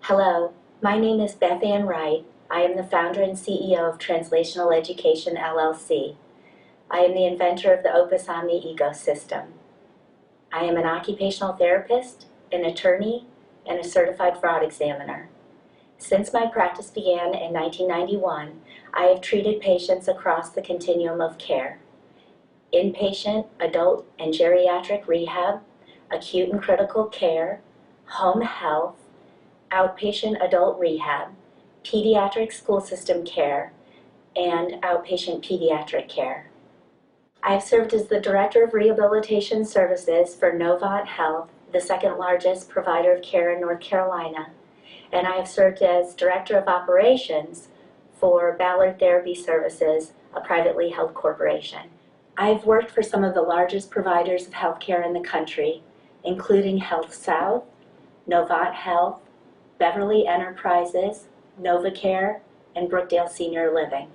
Hello, my name is Beth Ann. I am the founder and CEO of Translational Education, LLC. I am the inventor of the opusomni ecosystem. I am an occupational therapist, an attorney, and a certified fraud examiner. Since my practice began in 1991, I have treated patients across the continuum of care: inpatient, adult, and geriatric rehab, acute and critical care, home health, outpatient adult rehab, pediatric school system care, and outpatient pediatric care. I have served as the Director of Rehabilitation Services for Novant Health, the second largest provider of care in North Carolina, and I have served as Director of Operations for Ballard Therapy Services, a privately held corporation. I've worked for some of the largest providers of healthcare in the country, including Health South, Novant Health, Beverly Enterprises, NovaCare, and Brookdale Senior Living.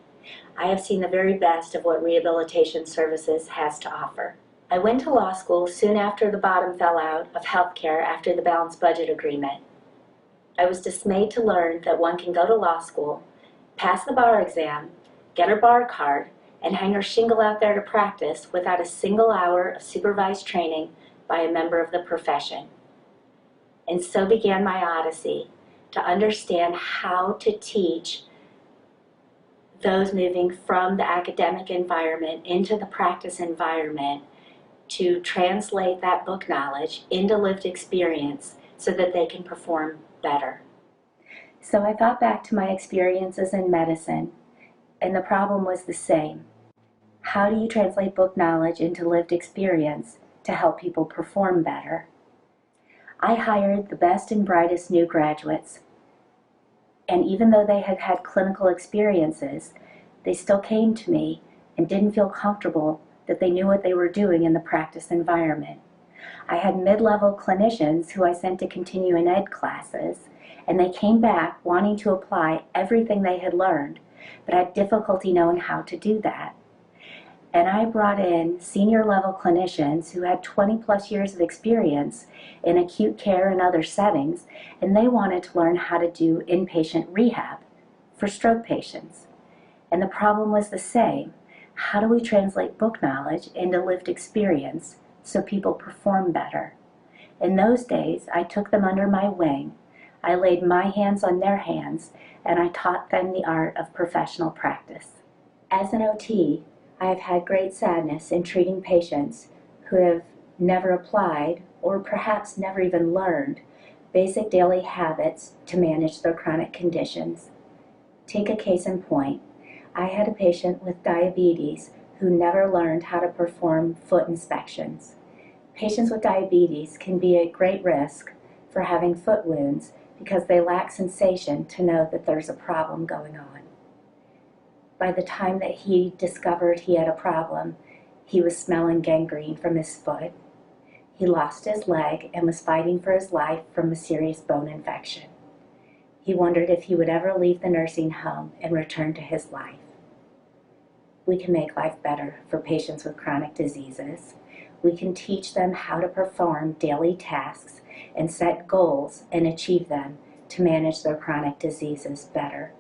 I have seen the very best of what rehabilitation services has to offer. I went to law school soon after the bottom fell out of healthcare after the Balanced Budget Agreement. I was dismayed to learn that one can go to law school, pass the bar exam, get her bar card, and hang her shingle out there to practice without a single hour of supervised training by a member of the profession. And so began my odyssey to understand how to teach those moving from the academic environment into the practice environment to translate that book knowledge into lived experience so that they can perform better. So I thought back to my experiences in medicine, and the problem was the same. How do you translate book knowledge into lived experience to help people perform better? I hired the best and brightest new graduates, and even though they had had clinical experiences, they still came to me and didn't feel comfortable that they knew what they were doing in the practice environment. I had mid-level clinicians who I sent to continuing ed classes, and they came back wanting to apply everything they had learned, but had difficulty knowing how to do that. And I brought in senior level clinicians who had 20+ years of experience in acute care and other settings, and they wanted to learn how to do inpatient rehab for stroke patients. And the problem was the same. How do we translate book knowledge into lived experience so people perform better? In those days, I took them under my wing. I laid my hands on their hands, and I taught them the art of professional practice. As an OT, I have had great sadness in treating patients who have never applied, or perhaps never even learned, basic daily habits to manage their chronic conditions. Take a case in point. I had a patient with diabetes who never learned how to perform foot inspections. Patients with diabetes can be at great risk for having foot wounds because they lack sensation to know that there's a problem going on. By the time that he discovered he had a problem, he was smelling gangrene from his foot. He lost his leg and was fighting for his life from a serious bone infection. He wondered if he would ever leave the nursing home and return to his life. We can make life better for patients with chronic diseases. We can teach them how to perform daily tasks and set goals and achieve them to manage their chronic diseases better.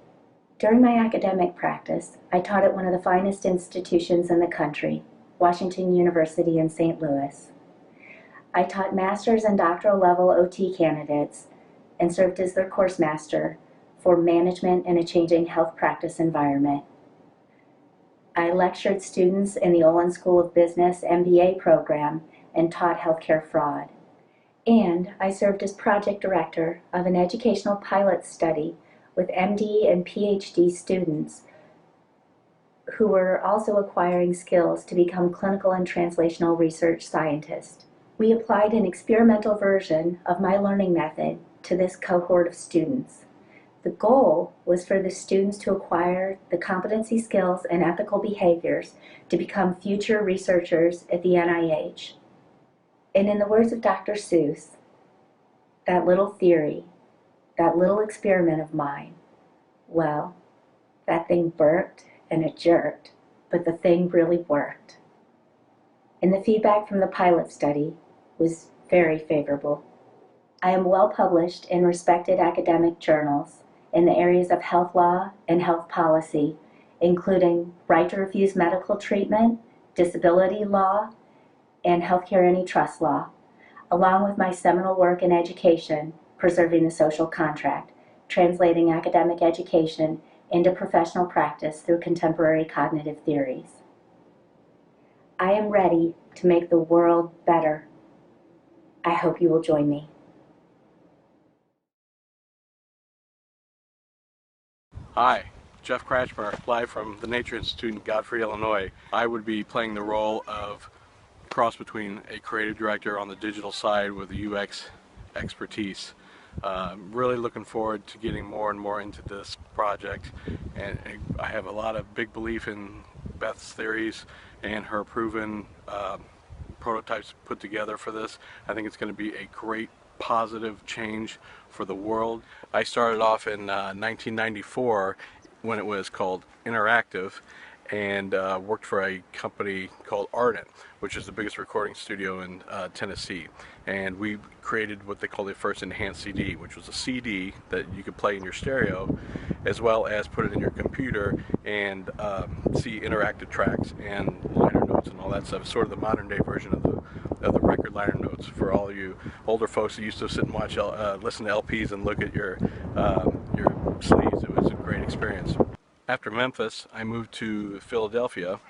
During my academic practice, I taught at one of the finest institutions in the country, Washington University in St. Louis. I taught master's and doctoral level OT candidates and served as their course master for management in a changing health practice environment. I lectured students in the Olin School of Business MBA program and taught healthcare fraud. And I served as project director of an educational pilot study with MD and PhD students who were also acquiring skills to become clinical and translational research scientists. We applied an experimental version of my learning method to this cohort of students. The goal was for the students to acquire the competency, skills, and ethical behaviors to become future researchers at the NIH. And in the words of Dr. Seuss, that little theory, that little experiment of mine, well, that thing burped and it jerked, but the thing really worked. And the feedback from the pilot study was very favorable. I am well published in respected academic journals in the areas of health law and health policy, including right to refuse medical treatment, disability law, and healthcare antitrust law, along with my seminal work in education, Preserving the Social Contract, translating academic education into professional practice through contemporary cognitive theories. I am ready to make the world better. I hope you will join me. Hi, Jeff Kratchmer, live from the Nature Institute in Godfrey, Illinois. I would be playing the role of cross between a creative director on the digital side with UX expertise. Really looking forward to getting more and more into this project, and I have a lot of big belief in Beth's theories and her proven prototypes put together for this. I think it's going to be a great positive change for the world. I started off in 1994 when it was called Interactive, and worked for a company called Ardent, which is the biggest recording studio in Tennessee. And we created what they call the first enhanced CD, which was a CD that you could play in your stereo, as well as put it in your computer and see interactive tracks and liner notes and all that stuff. Sort of the modern day version of the record liner notes for all you older folks that used to sit and watch, listen to LPs and look at your sleeves. It was a great experience. After Memphis, I moved to Philadelphia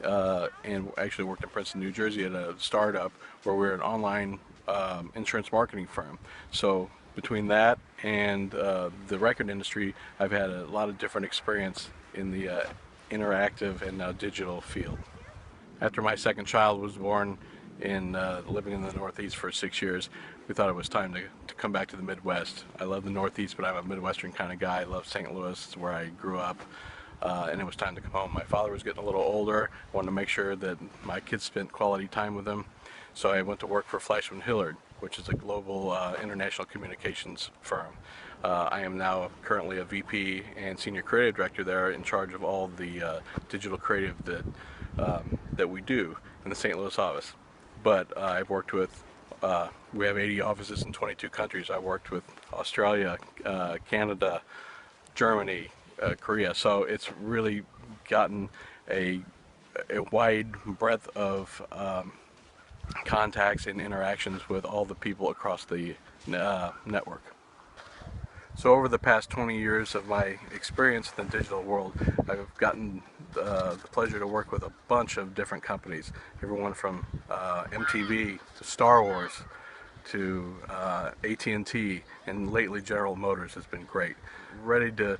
and actually worked in Princeton, New Jersey at a startup where we're an online insurance marketing firm. So between that and the record industry, I've had a lot of different experience in the interactive and now digital field. After my second child was born, in living in the Northeast for 6 years, we thought it was time to come back to the Midwest. I love the Northeast, but I'm a Midwestern kind of guy. I love St. Louis, it's where I grew up, and it was time to come home. My father was getting a little older. I wanted to make sure that my kids spent quality time with him, so I went to work for Fleischman Hillard, which is a global international communications firm. I am now currently a VP and Senior Creative Director there, in charge of all the digital creative that we do in the St. Louis office. But I've worked with, we have 80 offices in 22 countries. I've worked with Australia, Canada, Germany, Korea. So it's really gotten a wide breadth of contacts and interactions with all the people across the network. So over the past 20 years of my experience in the digital world, I've gotten the pleasure to work with a bunch of different companies, everyone from MTV to Star Wars to AT&T, and lately General Motors has been great. Ready to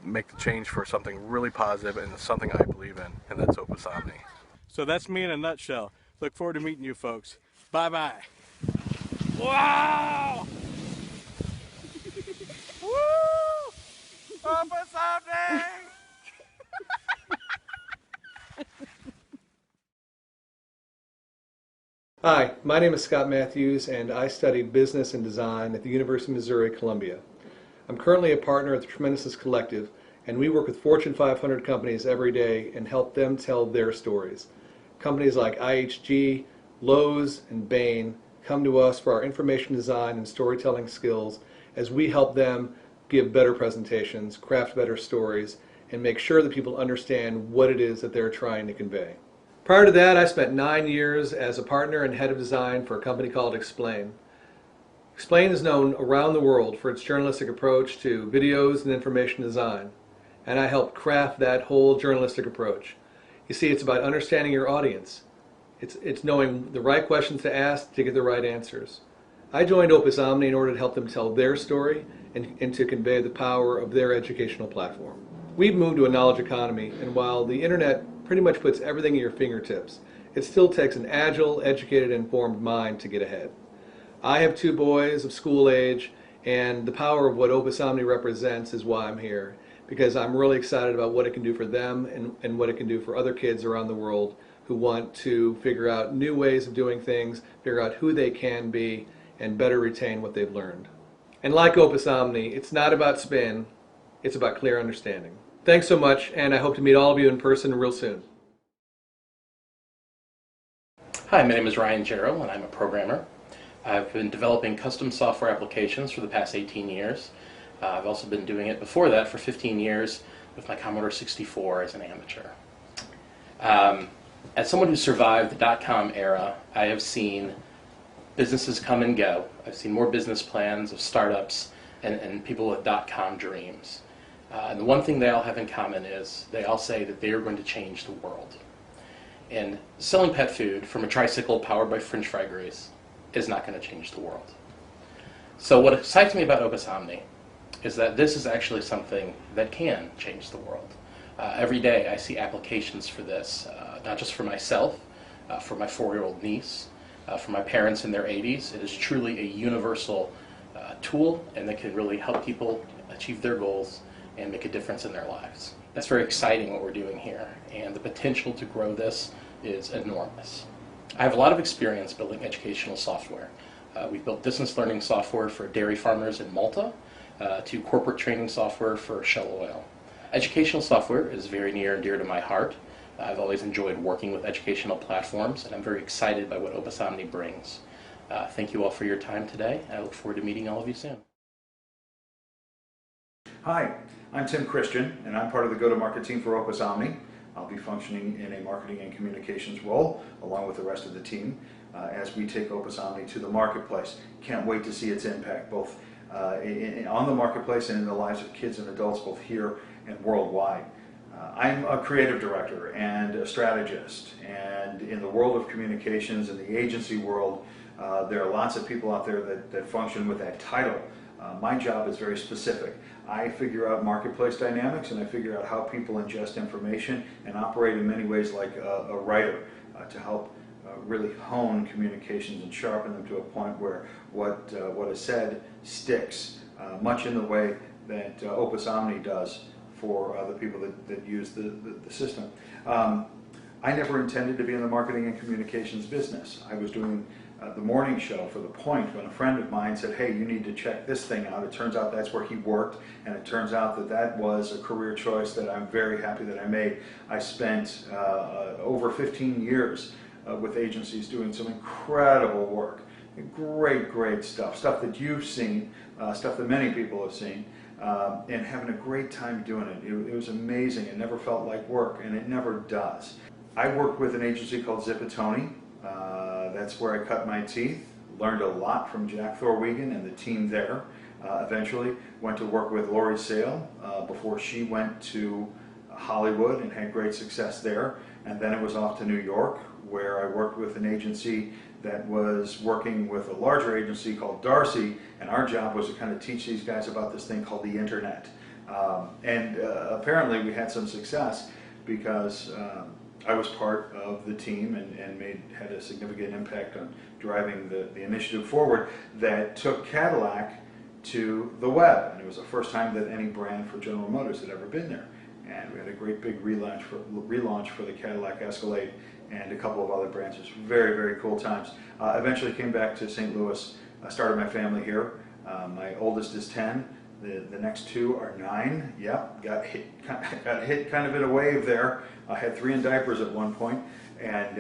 make the change for something really positive and something I believe in, and that's opusomni. So that's me in a nutshell. Look forward to meeting you folks. Bye-bye. Wow! Woo! Opusomni! Hi, my name is Scott Matthews, and I studied business and design at the University of Missouri, Columbia. I'm currently a partner at the Tremendousness Collective, and we work with Fortune 500 companies every day and help them tell their stories. Companies like IHG, Lowe's, and Bain come to us for our information design and storytelling skills as we help them give better presentations, craft better stories, and make sure that people understand what it is that they're trying to convey. Prior to that, I spent 9 years as a partner and head of design for a company called Explain. Explain is known around the world for its journalistic approach to videos and information design, and I helped craft that whole journalistic approach. You see, it's about understanding your audience. It's knowing the right questions to ask to get the right answers. I joined opusomni in order to help them tell their story and to convey the power of their educational platform. We've moved to a knowledge economy, and while the internet pretty much puts everything at your fingertips, it still takes an agile, educated, informed mind to get ahead. I have 2 boys of school age, and the power of what opusomni represents is why I'm here, because I'm really excited about what it can do for them and what it can do for other kids around the world who want to figure out new ways of doing things, figure out who they can be, and better retain what they've learned. And like opusomni, it's not about spin, it's about clear understanding. Thanks so much, and I hope to meet all of you in person real soon. Hi, my name is Ryan Jarrow, and I'm a programmer. I've been developing custom software applications for the past 18 years. I've also been doing it before that for 15 years with my Commodore 64 as an amateur. As someone who survived the dot-com era, I have seen businesses come and go. I've seen more business plans of startups and people with dot-com dreams. And the one thing they all have in common is they all say that they are going to change the world. And selling pet food from a tricycle powered by French fry grease is not going to change the world. So what excites me about opusomni is that this is actually something that can change the world. Every day I see applications for this, not just for myself, for my 4-year-old niece, for my parents in their 80s. It is truly a universal tool, and that can really help people achieve their goals and make a difference in their lives. That's very exciting what we're doing here, and the potential to grow this is enormous. I have a lot of experience building educational software. We've built distance learning software for dairy farmers in Malta, to corporate training software for Shell Oil. Educational software is very near and dear to my heart. I've always enjoyed working with educational platforms, and I'm very excited by what opusomni brings. Thank you all for your time today. I look forward to meeting all of you soon. Hi, I'm Tim Christian, and I'm part of the go-to-market team for opusomni. I'll be functioning in a marketing and communications role, along with the rest of the team, as we take opusomni to the marketplace. Can't wait to see its impact, both on the marketplace and in the lives of kids and adults, both here and worldwide. I'm a creative director and a strategist, and in the world of communications, in the agency world, there are lots of people out there that function with that title. My job is very specific. I figure out marketplace dynamics, and I figure out how people ingest information and operate in many ways like a writer to help really hone communications and sharpen them to a point where what is said sticks, much in the way that opusomni does for the people that use the system. I never intended to be in the marketing and communications business. I was doing the morning show for The Point when a friend of mine said, hey, you need to check this thing out. It turns out that's where he worked, and it turns out that that was a career choice that I'm very happy that I made. I spent over 15 years with agencies doing some incredible work. Great stuff that you've seen, stuff that many people have seen, and having a great time doing it. It was amazing. It never felt like work, and it never does. I worked with an agency called Zipatoni. That's where I cut my teeth. Learned a lot from Jack Thorwegen and the team there. Eventually went to work with Lori Sale before she went to Hollywood and had great success there. And then it was off to New York, where I worked with an agency that was working with a larger agency called Darcy, and our job was to kind of teach these guys about this thing called the internet. Apparently we had some success because I was part of the team and had a significant impact on driving the initiative forward that took Cadillac to the web. And it was the first time that any brand for General Motors had ever been there. And we had a great big relaunch for the Cadillac Escalade and a couple of other brands. It was very cool times. Eventually came back to St. Louis. I started my family here. My oldest is 10. The next 2 are 9. Yep, got hit kind of in a wave there. I had 3 in diapers at one point, and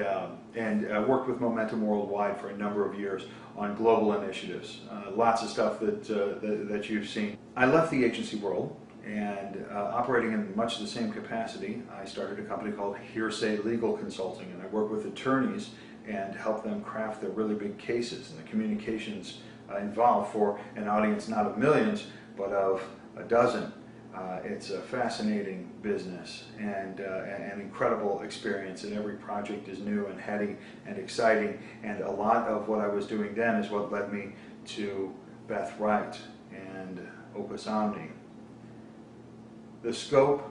worked with Momentum Worldwide for a number of years on global initiatives. Lots of stuff that you've seen. I left the agency world, and operating in much the same capacity, I started a company called Hearsay Legal Consulting, and I work with attorneys and help them craft their really big cases and the communications involved for an audience not of millions, but of a dozen. It's a fascinating business and an incredible experience, and every project is new and heady and exciting, and a lot of what I was doing then is what led me to Beth Wright and opusomni. The scope,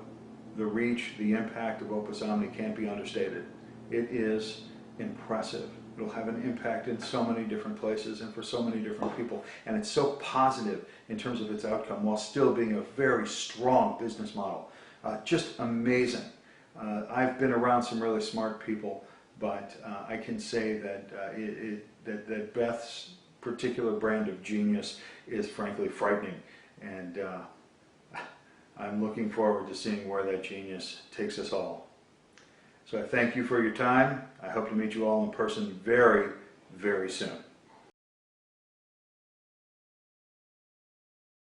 the reach, the impact of opusomni can't be understated. It is impressive. It'll have an impact in so many different places and for so many different people. And it's so positive in terms of its outcome while still being a very strong business model. Just amazing. I've been around some really smart people, but I can say that, that Beth's particular brand of genius is frankly frightening. And I'm looking forward to seeing where that genius takes us all. So I thank you for your time. I hope to meet you all in person very soon.